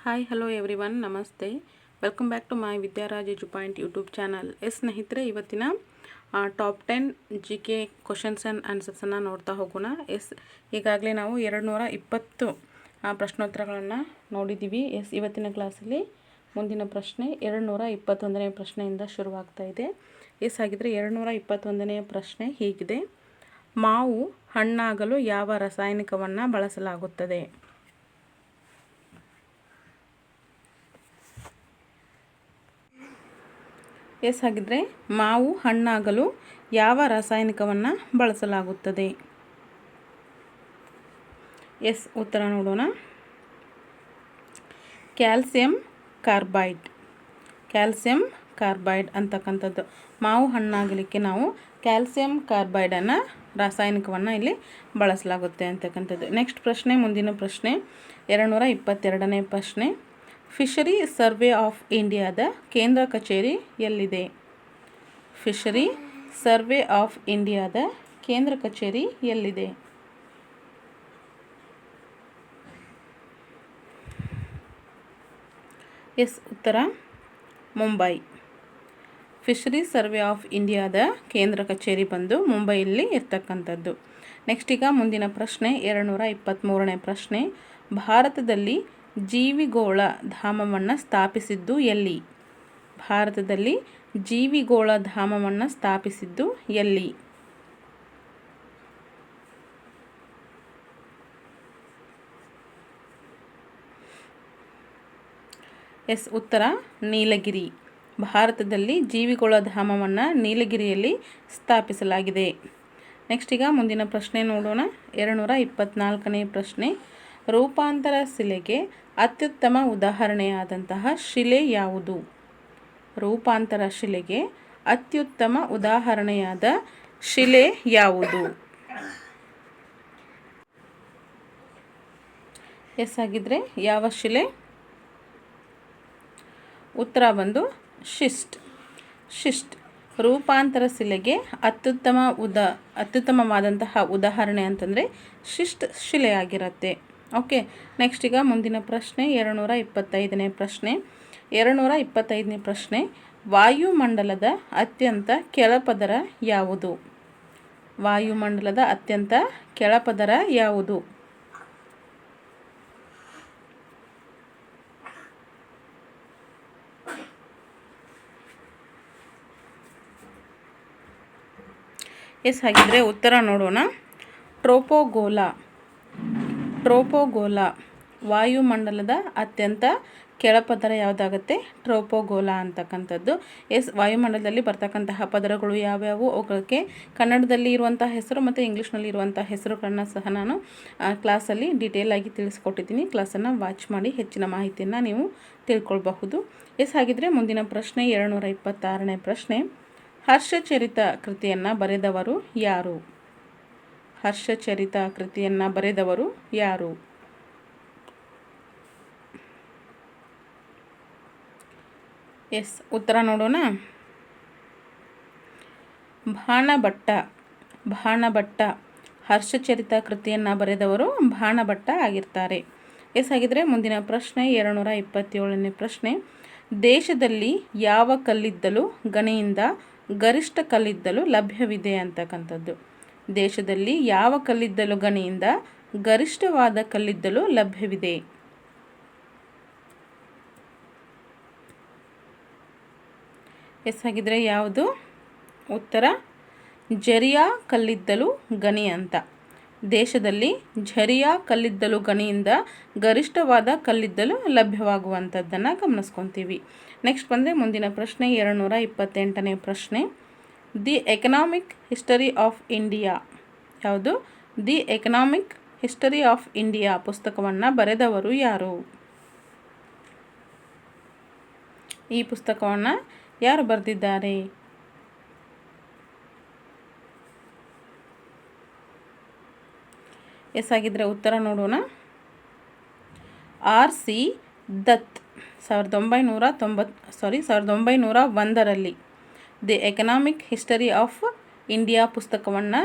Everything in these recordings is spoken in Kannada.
ಹಾಯ್ ಹಲೋ ಎವ್ರಿವನ್, ನಮಸ್ತೆ. Welcome back to my Vidyaraj point YouTube channel. ಸ್ನೇಹಿತರೆ, ಇವತ್ತಿನ top 10 G K questions and ಆನ್ಸರ್ಸನ್ನು ನೋಡ್ತಾ ಹೋಗೋಣ. ಈಗಾಗಲೇ ನಾವು 220 ಪ್ರಶ್ನೋತ್ತರಗಳನ್ನು ನೋಡಿದ್ದೀವಿ. ಇವತ್ತಿನ ಕ್ಲಾಸಲ್ಲಿ ಮುಂದಿನ ಪ್ರಶ್ನೆ 221ನೇ ಪ್ರಶ್ನೆಯಿಂದ ಶುರುವಾಗ್ತಾ ಇದೆ. ಹಾಗಿದ್ರೆ 221ನೇ ಪ್ರಶ್ನೆ ಹೀಗಿದೆ: ಮಾವು ಹಣ್ಣಾಗಲು ಯಾವ ರಾಸಾಯನಿಕವನ್ನು ಬಳಸಲಾಗುತ್ತದೆ? ಹಾಗಿದ್ರೆ ಮಾವು ಹಣ್ಣಾಗಲು ಯಾವ ರಾಸಾಯನಿಕವನ್ನು ಬಳಸಲಾಗುತ್ತದೆ? ಉತ್ತರ ನೋಡೋಣ. ಕ್ಯಾಲ್ಸಿಯಂ ಕಾರ್ಬೈಡ್ ಅಂತಕ್ಕಂಥದ್ದು. ಮಾವು ಹಣ್ಣಾಗಲಿಕ್ಕೆ ನಾವು ಕ್ಯಾಲ್ಸಿಯಂ ಕಾರ್ಬೈಡನ್ನು ರಾಸಾಯನಿಕವನ್ನು ಇಲ್ಲಿ ಬಳಸಲಾಗುತ್ತೆ ಅಂತಕ್ಕಂಥದ್ದು. ನೆಕ್ಸ್ಟ್ ಪ್ರಶ್ನೆ, ಮುಂದಿನ ಪ್ರಶ್ನೆ 222ನೇ ಪ್ರಶ್ನೆ: ಫಿಶರಿ ಸರ್ವೆ ಆಫ್ ಇಂಡಿಯಾದ ಕೇಂದ್ರ ಕಚೇರಿ ಎಲ್ಲಿದೆ? ಫಿಶರಿ ಸರ್ವೆ ಆಫ್ ಇಂಡಿಯಾದ ಕೇಂದ್ರ ಕಚೇರಿ ಎಲ್ಲಿದೆ? ಉತ್ತರ ಮುಂಬೈ. ಫಿಶರಿ ಸರ್ವೆ ಆಫ್ ಇಂಡಿಯಾದ ಕೇಂದ್ರ ಕಚೇರಿ ಬಂದು ಮುಂಬೈಯಲ್ಲಿ ಇರ್ತಕ್ಕಂಥದ್ದು. ನೆಕ್ಸ್ಟ್ ಈಗ ಮುಂದಿನ ಪ್ರಶ್ನೆ 223ನೇ ಪ್ರಶ್ನೆ: ಭಾರತದಲ್ಲಿ ಜೀವಿಗೋಳ ಧಾಮವನ್ನು ಸ್ಥಾಪಿಸಿದ್ದು ಎಲ್ಲಿ? ಭಾರತದಲ್ಲಿ ಜೀವಿಗೋಳ ಧಾಮವನ್ನು ಸ್ಥಾಪಿಸಿದ್ದು ಎಲ್ಲಿ? ಉತ್ತರ ನೀಲಗಿರಿ. ಭಾರತದಲ್ಲಿ ಜೀವಿಗೋಳ ಧಾಮವನ್ನು ನೀಲಗಿರಿಯಲ್ಲಿ ಸ್ಥಾಪಿಸಲಾಗಿದೆ. ನೆಕ್ಸ್ಟ್ ಈಗ ಮುಂದಿನ ಪ್ರಶ್ನೆ ನೋಡೋಣ. 224ನೇ ಪ್ರಶ್ನೆ: ರೂಪಾಂತರ ಶಿಲೆಗೆ ಅತ್ಯುತ್ತಮ ಉದಾಹರಣೆಯಾದಂತಹ ಶಿಲೆ ಯಾವುದು? ರೂಪಾಂತರ ಶಿಲೆಗೆ ಅತ್ಯುತ್ತಮ ಉದಾಹರಣೆಯಾದ ಶಿಲೆ ಯಾವುದು? ಹಾಗಿದ್ರೆ ಯಾವ ಶಿಲೆ? ಉತ್ತರ ಬಂದು ಶಿಸ್ಟ್. ರೂಪಾಂತರ ಶಿಲೆಗೆ ಅತ್ಯುತ್ತಮವಾದಂತಹ ಉದಾಹರಣೆ ಅಂತಂದರೆ ಶಿಸ್ಟ್ ಶಿಲೆಯಾಗಿರುತ್ತೆ. ಓಕೆ. ನೆಕ್ಸ್ಟ್ ಈಗ ಮುಂದಿನ ಪ್ರಶ್ನೆ 225ನೇ ಪ್ರಶ್ನೆ. 225ನೇ ಪ್ರಶ್ನೆ: ವಾಯುಮಂಡಲದ ಅತ್ಯಂತ ಕೆಳಪದರ ಯಾವುದು? ವಾಯುಮಂಡಲದ ಅತ್ಯಂತ ಕೆಳಪದರ ಯಾವುದು? ಹಾಗಿದ್ರೆ ಉತ್ತರ ನೋಡೋಣ. ಟ್ರೋಪೋಗೋಲಾ. ವಾಯುಮಂಡಲದ ಅತ್ಯಂತ ಕೆಳಪದರ ಯಾವುದಾಗುತ್ತೆ? ಟ್ರೋಪೋಗೋಲಾ ಅಂತಕ್ಕಂಥದ್ದು. ವಾಯುಮಂಡಲದಲ್ಲಿ ಬರ್ತಕ್ಕಂತಹ ಪದರಗಳು ಯಾವ್ಯಾವು, ಅವುಗಳಿಗೆ ಕನ್ನಡದಲ್ಲಿ ಇರುವಂಥ ಹೆಸರು ಮತ್ತು ಇಂಗ್ಲೀಷ್ನಲ್ಲಿ ಇರುವಂಥ ಹೆಸರುಗಳನ್ನು ಸಹ ನಾನು ಕ್ಲಾಸಲ್ಲಿ ಡೀಟೇಲ್ ಆಗಿ ತಿಳಿಸ್ಕೊಟ್ಟಿದ್ದೀನಿ. ಕ್ಲಾಸನ್ನು ವಾಚ್ ಮಾಡಿ ಹೆಚ್ಚಿನ ಮಾಹಿತಿಯನ್ನು ನೀವು ತಿಳ್ಕೊಳ್ಬಹುದು. ಹಾಗಿದ್ರೆ ಮುಂದಿನ ಪ್ರಶ್ನೆ 226ನೇ ಪ್ರಶ್ನೆ: ಹರ್ಷಚರಿತ ಕೃತಿಯನ್ನು ಬರೆದವರು ಯಾರು? ಹರ್ಷಚರಿತ ಕೃತಿಯನ್ನು ಬರೆದವರು ಯಾರು? ಉತ್ತರ ನೋಡೋಣ. ಬಾಣಭಟ್ಟ. ಹರ್ಷಚರಿತ ಕೃತಿಯನ್ನು ಬರೆದವರು ಬಾಣಭಟ್ಟ ಆಗಿರ್ತಾರೆ. ಹಾಗಿದ್ರೆ ಮುಂದಿನ ಪ್ರಶ್ನೆ 227ನೇ ಪ್ರಶ್ನೆ: ದೇಶದಲ್ಲಿ ಯಾವ ಕಲ್ಲಿದ್ದಲು ಗಣಿಯಿಂದ ಗರಿಷ್ಠ ಕಲ್ಲಿದ್ದಲು ಲಭ್ಯವಿದೆ ಅಂತಕ್ಕಂಥದ್ದು. ದೇಶದಲ್ಲಿ ಯಾವ ಕಲ್ಲಿದ್ದಲು ಗಣಿಯಿಂದ ಗರಿಷ್ಠವಾದ ಕಲ್ಲಿದ್ದಲು ಲಭ್ಯವಿದೆ? ಹಾಗಿದ್ರೆ ಯಾವುದು? ಉತ್ತರ ಝರಿಯಾ ಕಲ್ಲಿದ್ದಲು ಗಣಿ ಅಂತ. ದೇಶದಲ್ಲಿ ಝರಿಯಾ ಕಲ್ಲಿದ್ದಲು ಗಣಿಯಿಂದ ಗರಿಷ್ಠವಾದ ಕಲ್ಲಿದ್ದಲು ಲಭ್ಯವಾಗುವಂಥದ್ದನ್ನು ಗಮನಿಸ್ಕೊತೀವಿ. ನೆಕ್ಸ್ಟ್ ಬಂದರೆ ಮುಂದಿನ ಪ್ರಶ್ನೆ 228ನೇ ಪ್ರಶ್ನೆ: the economic history of India ಯಾವುದು? The economic history of India ಪುಸ್ತಕವನ್ನು ಬರೆದವರು ಯಾರು? ಈ ಪುಸ್ತಕವನ್ನು ಯಾರು ಬರೆದಿದ್ದಾರೆ? ಹಾಗಿದ್ರೆ ಉತ್ತರ ನೋಡೋಣ. R.C. ದತ್ 1901ರಲ್ಲಿ the economic history of India ಪುಸ್ತಕವನ್ನು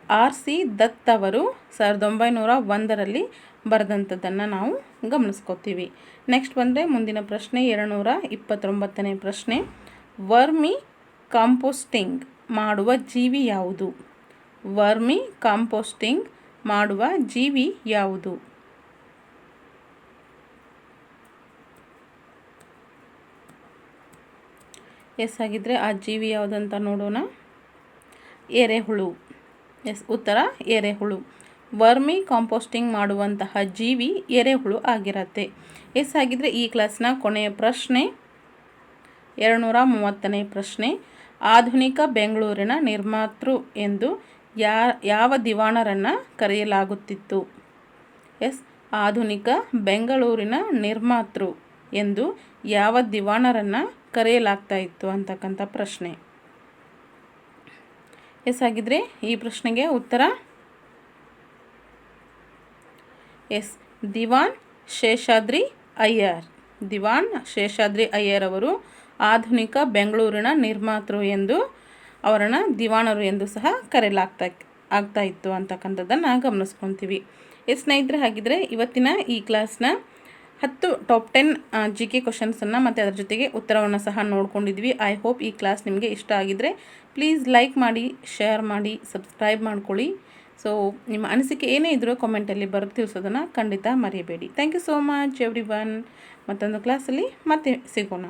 R.C. ದತ್ ಅವರು 1901ರಲ್ಲಿ ಬರೆದಂಥದ್ದನ್ನು ನಾವು ಗಮನಿಸ್ಕೋತೀವಿ. ನೆಕ್ಸ್ಟ್ ಬಂದರೆ ಮುಂದಿನ ಪ್ರಶ್ನೆ 229ನೇ ಪ್ರಶ್ನೆ. ವರ್ಮಿ ಕಾಂಪೋಸ್ಟಿಂಗ್ ಮಾಡುವ ಜೀವಿ ಯಾವುದು? ವರ್ಮಿ ಕಾಂಪೋಸ್ಟಿಂಗ್ ಮಾಡುವ ಜೀವಿ ಯಾವುದು? ಎಸ್ ಆಗಿದ್ದರೆ ಆ ಜೀವಿ ಯಾವುದಂತ ನೋಡೋಣ. ಎರೆಹುಳು. ಎಸ್, ಉತ್ತರ ಎರೆಹುಳು. ವರ್ಮಿ ಕಾಂಪೋಸ್ಟಿಂಗ್ ಮಾಡುವಂತಹ ಜೀವಿ ಎರೆಹುಳು ಆಗಿರತ್ತೆ. ಎಸ್ ಆಗಿದ್ದರೆ ಈ ಕ್ಲಾಸ್ನ ಕೊನೆಯ ಪ್ರಶ್ನೆ 230ನೇ ಪ್ರಶ್ನೆ. ಆಧುನಿಕ ಬೆಂಗಳೂರಿನ ನಿರ್ಮಾತೃ ಎಂದು ಯಾವ ದಿವಾನರನ್ನು ಕರೆಯಲಾಗುತ್ತಿತ್ತು? ಎಸ್, ಆಧುನಿಕ ಬೆಂಗಳೂರಿನ ನಿರ್ಮಾತೃ ಎಂದು ಯಾವ ದಿವಾನರನ್ನು ಕರೆಯಲಾಗ್ತಾ ಇತ್ತು ಅಂತಕ್ಕಂಥ ಪ್ರಶ್ನೆ. ಎಸ್ ಆಗಿದ್ದರೆ ಈ ಪ್ರಶ್ನೆಗೆ ಉತ್ತರ ಎಸ್, ದಿವಾನ್ ಶೇಷಾದ್ರಿ ಅಯ್ಯರ್. ದಿವಾನ್ ಶೇಷಾದ್ರಿ ಅಯ್ಯರ್ ಅವರು ಆಧುನಿಕ ಬೆಂಗಳೂರಿನ ನಿರ್ಮಾತೃ ಎಂದು ಅವರನ್ನು ದಿವಾನರು ಎಂದು ಸಹ ಆಗ್ತಾ ಇತ್ತು ಅಂತಕ್ಕಂಥದ್ದನ್ನು ಗಮನಿಸ್ಕೊತೀವಿ. ಎಸ್ ಸ್ನೇಹಿತರೆ, ಹಾಗಿದ್ರೆ ಇವತ್ತಿನ ಈ ಕ್ಲಾಸ್ನ 10 ಟಾಪ್ 10 GK ಕ್ವಶನ್ಸನ್ನು ಮತ್ತು ಅದರ ಜೊತೆಗೆ ಉತ್ತರವನ್ನು ಸಹ ನೋಡ್ಕೊಂಡಿದ್ವಿ. ಐ ಹೋಪ್ ಈ ಕ್ಲಾಸ್ ನಿಮಗೆ ಇಷ್ಟ ಆಗಿದ್ದರೆ ಪ್ಲೀಸ್ ಲೈಕ್ ಮಾಡಿ, ಶೇರ್ ಮಾಡಿ, ಸಬ್ಸ್ಕ್ರೈಬ್ ಮಾಡ್ಕೊಳ್ಳಿ. ಸೊ ನಿಮ್ಮ ಅನಿಸಿಕೆ ಏನೇ ಇದ್ದರೂ ಕಾಮೆಂಟಲ್ಲಿ ಬರೆದು ತಿಳಿಸೋದನ್ನು ಖಂಡಿತ ಮರೆಯಬೇಡಿ. Thank you so much everyone. ಮತ್ತೊಂದು ಕ್ಲಾಸಲ್ಲಿ ಮತ್ತೆ ಸಿಗೋಣ.